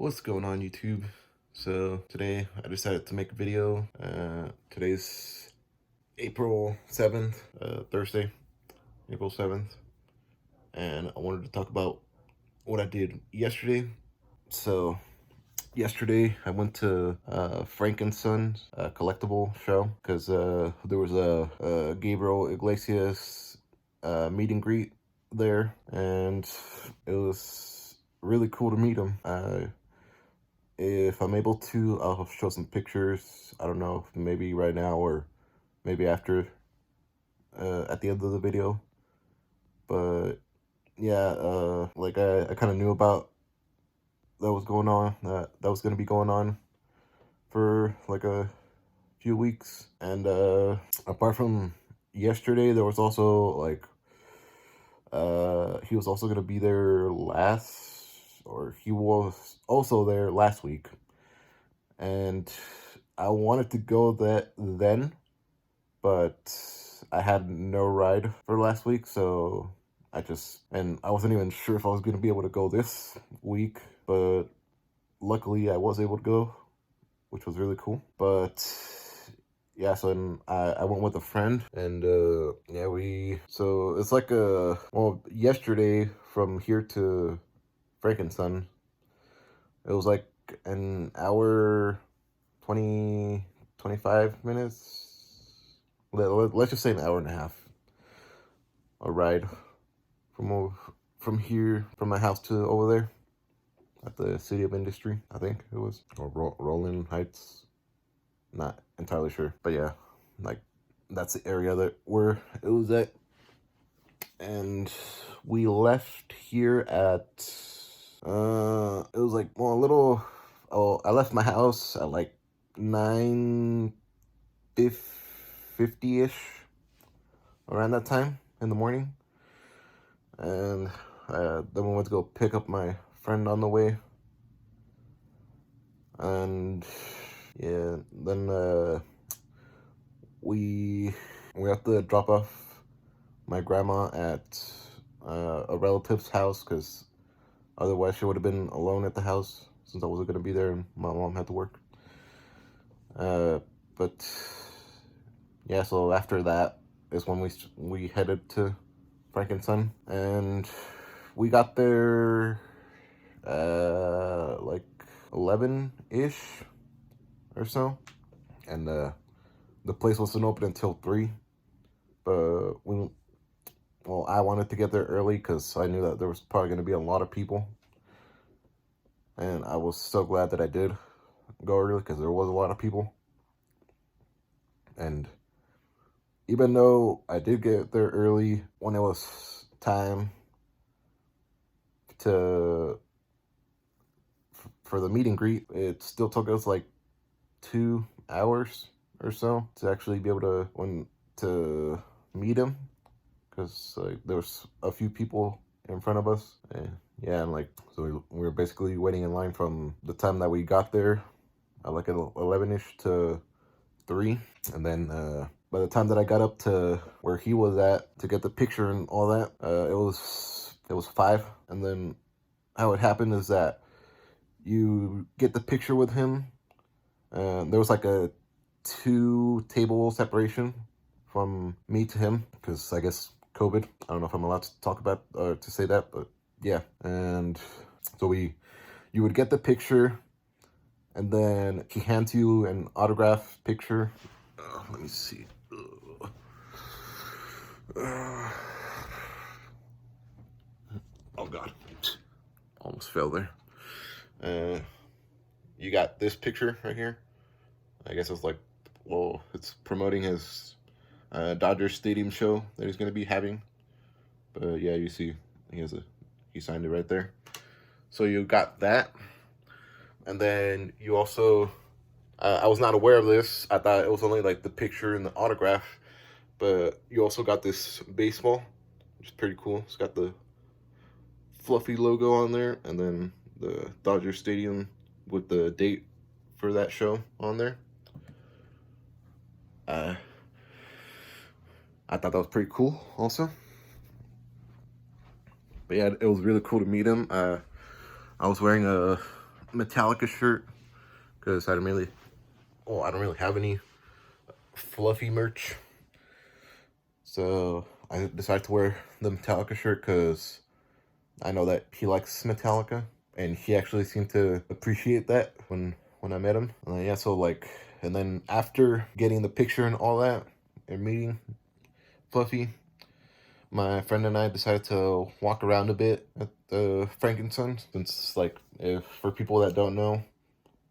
What's going on, YouTube? So today I decided to make a video. Today's April 7th, Thursday, April 7th, and I wanted to talk about what I did yesterday. So yesterday I went to Frank and Son's collectible show because there was a Gabriel Iglesias meet and greet there, and it was really cool to meet him. If I'm able to, I'll show some pictures. I don't know, maybe right now or maybe after, at the end of the video. But yeah, like I kind of knew about that was going on, that was going to be going on for like a few weeks. And apart from yesterday, there was also like, he was also going to be there he was also there last week. And I wanted to go then, but I had no ride for last week, so and I wasn't even sure if I was going to be able to go this week, but luckily I was able to go, which was really cool. But yeah, so I went with a friend, and yeah, so it's like yesterday from here to Frankenstein, it was like an hour 25 minutes. Let's just say an hour and a half. A ride from here, from my house to over there at the City of Industry, I think it was, or Rolling Heights. Not entirely sure, but yeah, like that's the area where it was at. And we left here at it was like I left my house at like 9:50-ish, around that time in the morning. And then we went to go pick up my friend on the way. And yeah, then we have to drop off my grandma at a relative's house, because otherwise she would have been alone at the house, since I wasn't going to be there and my mom had to work. But yeah, so after that is when we headed to Frankenstein, and we got there like 11-ish or so, and the place wasn't open until 3. But I wanted to get there early because I knew that there was probably going to be a lot of people, and I was so glad that I did go early, because there was a lot of people. And even though I did get there early, when it was time for the meet and greet, it still took us like 2 hours or so to actually be able to meet him, because there was a few people in front of us. And yeah, and like, so we were basically waiting in line from the time that we got there at like 11-ish to 3. And then by the time that I got up to where he was at to get the picture and all that, it was 5. And then how it happened is that you get the picture with him, there was like a 2-table separation from me to him, because I guess COVID. I don't know if I'm allowed to talk about to say that, but yeah. And so you would get the picture, and then he hands you an autograph picture. Let me see. Oh God, almost fell there. You got this picture right here. I guess it's like, it's promoting his Dodgers Stadium show that he's going to be having. But yeah, you see, he signed it right there. So you got that. And then you also, I was not aware of this. I thought it was only like the picture and the autograph. But you also got this baseball, which is pretty cool. It's got the fluffy logo on there, and then the Dodger Stadium with the date for that show on there. I thought that was pretty cool also. But yeah, it was really cool to meet him. I was wearing a Metallica shirt because I don't really have any fluffy merch. So I decided to wear the Metallica shirt because I know that he likes Metallica, and he actually seemed to appreciate that when I met him. Yeah, so like, and then after getting the picture and all that, and meeting Fluffy, my friend and I decided to walk around a bit at the Frankenstein, since like, if for people that don't know,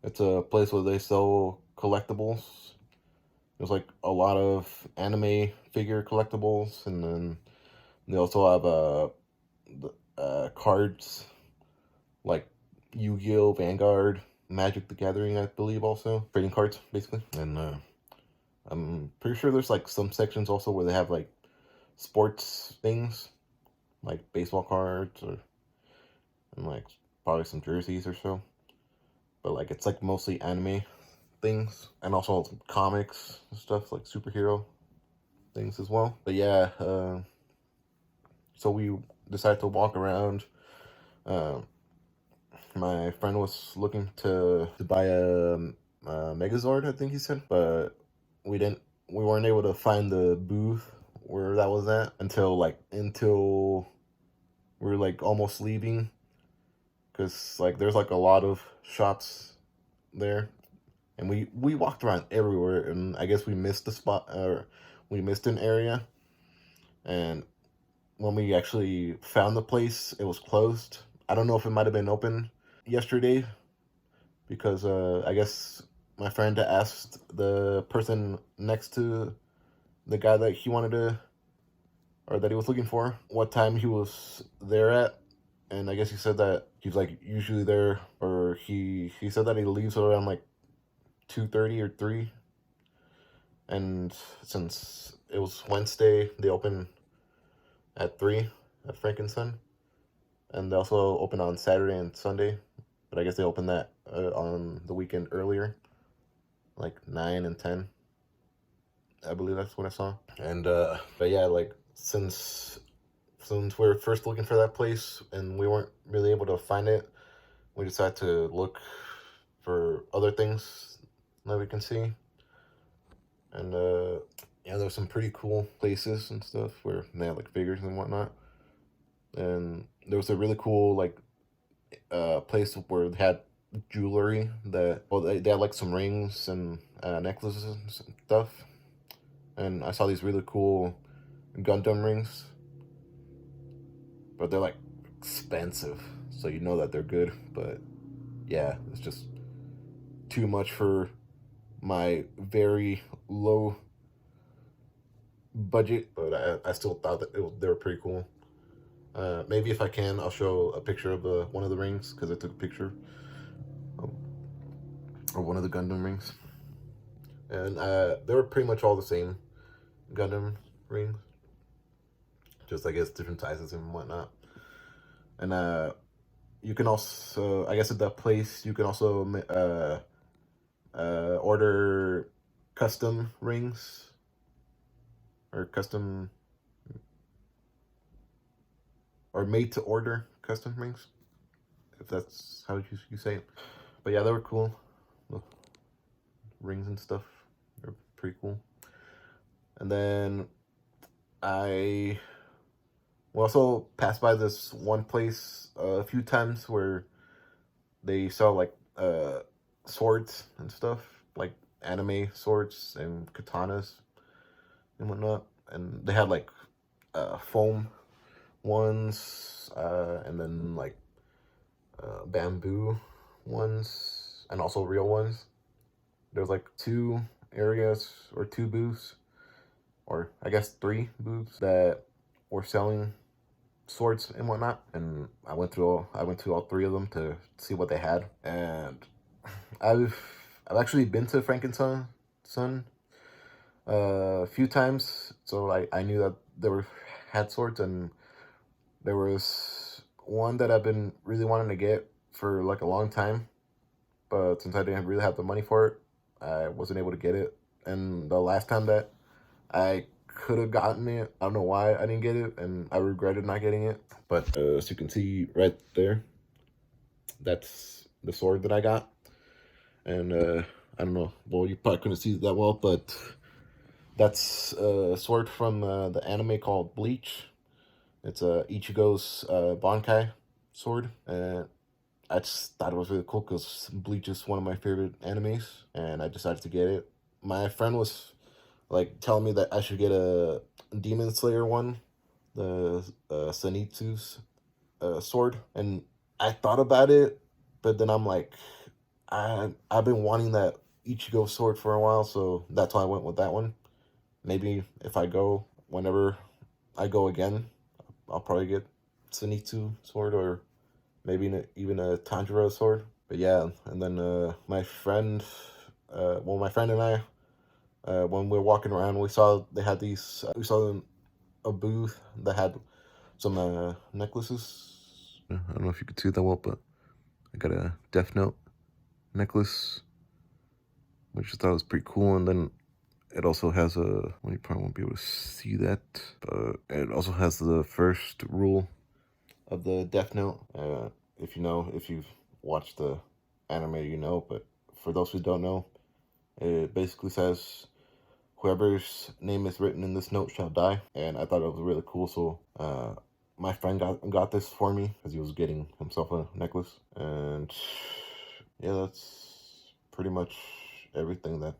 it's a place where they sell collectibles. There's like a lot of anime figure collectibles, and then they also have cards like Yu-Gi-Oh, Vanguard, Magic the Gathering, I believe, also trading cards basically. And I'm pretty sure there's like some sections also where they have like sports things, like baseball cards, or and like probably some jerseys or so. But like it's like mostly anime things, and also comics and stuff, like superhero things as well. But yeah, so we decided to walk around. My friend was looking to buy a Megazord, I think he said, but we weren't able to find the booth where that was at until we were like almost leaving, because like there's like a lot of shops there, and we walked around everywhere, and I guess we missed the spot, or we missed an area, and when we actually found the place, it was closed. I don't know if it might have been open yesterday, because I guess my friend asked the person next to the guy that he wanted to, or that he was looking for, what time he was there at, and I guess he said that he's like usually there, or he said that he leaves around like 2:30 or 3, and since it was Wednesday, they open at 3 at Frankenstein, and they also open on Saturday and Sunday, but I guess they opened that on the weekend earlier, like 9 and 10. I believe that's what I saw. And but yeah, like since we were first looking for that place and we weren't really able to find it, we decided to look for other things that we can see. And yeah, there's some pretty cool places and stuff where they have like figures and whatnot. And there was a really cool like place where they had jewelry that, well, they had like some rings and necklaces and stuff. And I saw these really cool Gundam rings, but they're like expensive, so you know that they're good. But yeah, it's just too much for my very low budget. But I still thought that they were pretty cool. Maybe if I can, I'll show a picture of one of the rings, because I took a picture of one of the Gundam rings, and they were pretty much all the same Gundam rings, just I guess different sizes and whatnot. And you can also, I guess at that place, you can also order custom rings, or custom, or made to order custom rings, if that's how you say it. But yeah, they were cool. Look, rings and stuff, they're pretty cool. And then we also passed by this one place a few times where they sell like swords and stuff, like anime swords and katanas and whatnot. And they had like foam ones, and then like bamboo ones, and also real ones. There's like 2 areas, or 2 booths, or I guess 3 booths, that were selling swords and whatnot. And I went to all 3 of them to see what they had. And I've actually been to Frankenstein a few times, so I knew that had swords, and there was one that I've been really wanting to get for like a long time, but since I didn't really have the money for it, I wasn't able to get it. And the last time that I could have gotten it, I don't know why I didn't get it, and I regretted not getting it. But as you can see right there, that's the sword that I got. And I don't know, well, you probably couldn't see it that well, but that's a sword from the anime called Bleach. It's Ichigo's Bankai sword, and I just thought it was really cool because Bleach is one of my favorite animes, and I decided to get it. My friend was like telling me that I should get a Demon Slayer one, the Zenitsu's sword, and I thought about it, but then I'm like, I've been wanting that Ichigo sword for a while, so that's why I went with that one. Maybe if I go, whenever I go again, I'll probably get Zenitsu sword, or maybe even a Tanjiro sword. But yeah, and then my friend, my friend and I, when we were walking around, we saw they had these. We saw a booth that had some necklaces. I don't know if you could see that well, but I got a Death Note necklace, which I thought was pretty cool. And then it also has well, you probably won't be able to see that, but it also has the first rule of the Death Note. If you know, if you've watched the anime, you know, but for those who don't know, it basically says, whoever's name is written in this note shall die. And I thought it was really cool, so my friend got this for me because he was getting himself a necklace. And yeah, that's pretty much everything that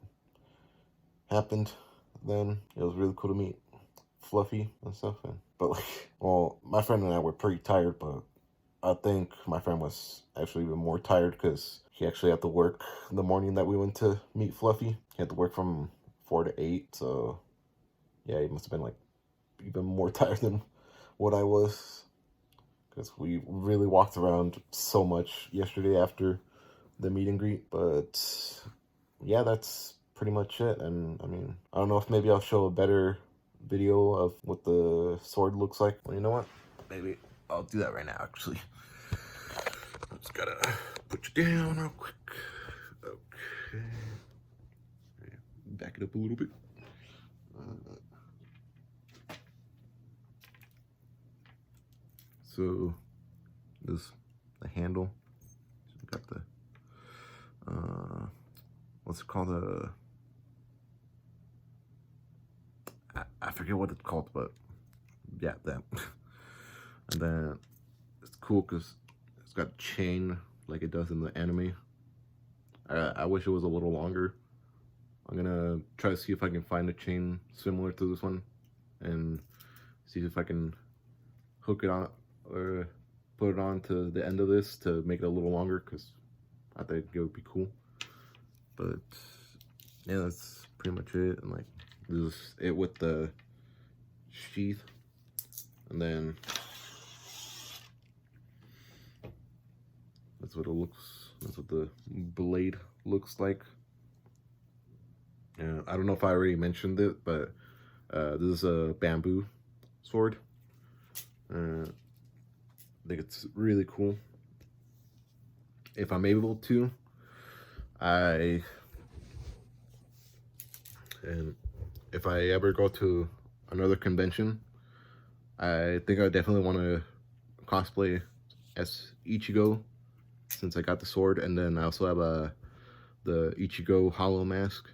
happened then. It was really cool to meet Fluffy and stuff. But like, well, my friend and I were pretty tired, but I think my friend was actually even more tired because he actually had to work the morning that we went to meet Fluffy. He had to work from 4 to 8, so yeah, he must have been like even more tired than what I was, because we really walked around so much yesterday after the meet and greet. But yeah, that's pretty much it. And I mean, I don't know if maybe I'll show a better video of what the sword looks like. Well, you know what? Maybe I'll do that right now, actually. I just gotta put you down real quick. Okay. Back it up a little bit. So this the handle. So we got the what's it called? I forget what it's called, but yeah, that. And then it's cool because it's got a chain like it does in the anime. I wish it was a little longer. I'm gonna try to see if I can find a chain similar to this one and see if I can hook it on or put it on to the end of this to make it a little longer, because I think it would be cool. But yeah, that's pretty much it. And like, this is it with the sheath, and then that's what it looks. That's what the blade looks like. I don't know if I already mentioned it, but this is a bamboo sword. I think it's really cool. If I'm able to, and if I ever go to another convention, I think I definitely want to cosplay as Ichigo, since I got the sword. And then I also have the Ichigo hollow mask.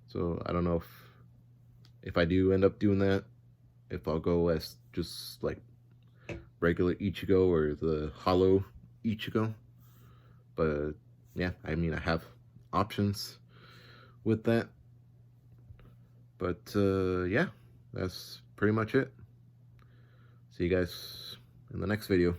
So I don't know if I do end up doing that, if I'll go as just like regular Ichigo or the hollow Ichigo. But yeah, I mean, I have options with that. But yeah, that's pretty much it. See you guys in the next video.